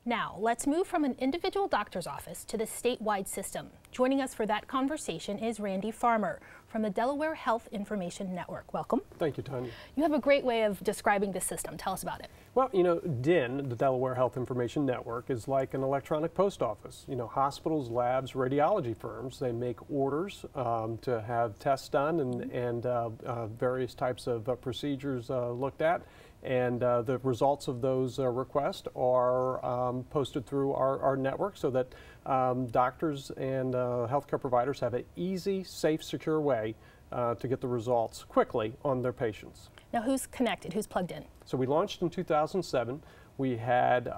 Now, let's move from an individual doctor's office to the statewide system. Joining us for that conversation is Randy Farmer from the Delaware Health Information Network. Welcome. Thank you, Tanya. You have a great way of describing the system. Tell us about it. Well, you know, DIN, the Delaware Health Information Network, is like an electronic post office. You know, hospitals, labs, radiology firms, they make orders to have tests done and various types of procedures looked at. And the results of those requests are posted through our network so that doctors and healthcare providers have an easy, safe, secure way to get the results quickly on their patients. Now, who's connected? Who's plugged in? So we launched in 2007. We had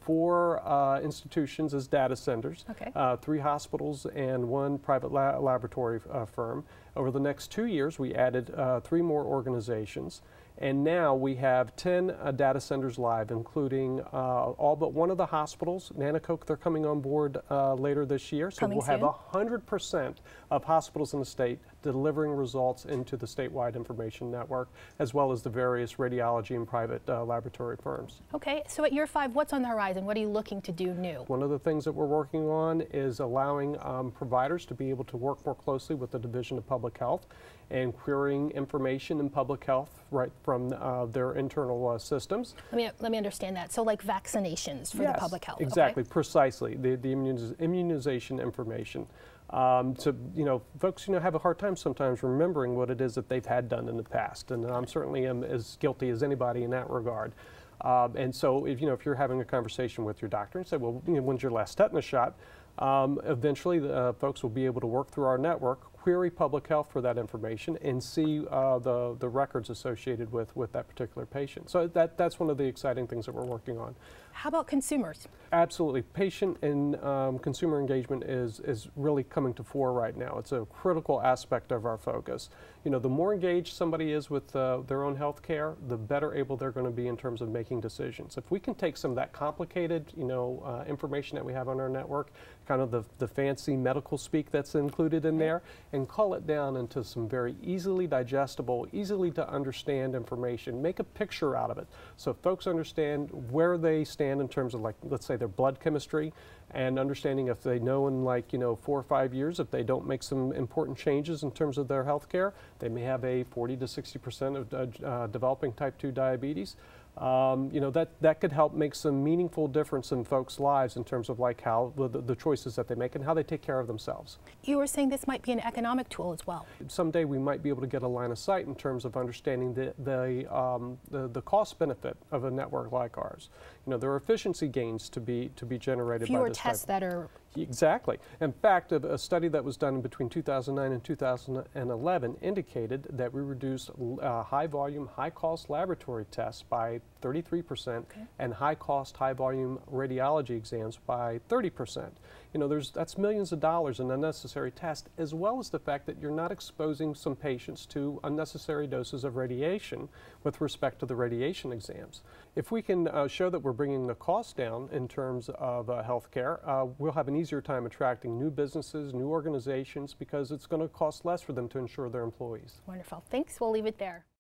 4 institutions as data centers, Okay. 3 hospitals and 1 private laboratory firm. Over the next 2 years, we added 3 more organizations. And now we have 10 data centers live, including all but one of the hospitals. Nanacoke, they're coming on board later this year. So we'll have 100% of hospitals in the state delivering results into the statewide information network, as well as the various radiology and private laboratory firms. Okay, so at year 5, what's on the horizon? What are you looking to do new? One of the things that we're working on is allowing providers to be able to work more closely with the Division of Public Health and querying information in public health right from their internal systems. Let me understand that. So like vaccinations for the public health. Exactly, okay. Precisely, the immunization information. So, you know, folks, you know, have a hard time sometimes remembering what it is that they've had done in the past, and I'm certainly as guilty as anybody in that regard. And so, if you're having a conversation with your doctor and say, well, you know, when's your last tetanus shot? Eventually, the folks will be able to work through our network, query public health for that information, and see the records associated with that particular patient. So that's one of the exciting things that we're working on. How about consumers? Absolutely. Patient and consumer engagement is really coming to fore right now. It's a critical aspect of our focus. You know, the more engaged somebody is with their own health care, the better able they're going to be in terms of making decisions. If we can take some of that complicated, information that we have on our network, kind of the fancy medical speak that's included in there, and cull it down into some very easily digestible, easily to understand information, make a picture out of it so folks understand where they stand in terms of, like, let's say their blood chemistry, and understanding if they know in 4 or 5 years, if they don't make some important changes in terms of their health care, they may have a 40 to 60% of developing type 2 diabetes. That could help make some meaningful difference in folks' lives in terms of like how the choices that they make and how they take care of themselves. You were saying this might be an economic tool as well. Someday we might be able to get a line of sight in terms of understanding the cost benefit of a network like ours. You know, there are efficiency gains to be generated by this. Fewer tests that are. Exactly. In fact, a study that was done between 2009 and 2011 indicated that we reduced high volume, high cost laboratory tests by 33%, and high cost, high volume radiology exams by 30%. You know, that's millions of dollars in unnecessary tests, as well as the fact that you're not exposing some patients to unnecessary doses of radiation with respect to the radiation exams. If we can show that we're bringing the cost down in terms of healthcare, we'll have an easier time attracting new businesses, new organizations, because it's going to cost less for them to insure their employees. Wonderful. Thanks. We'll leave it there.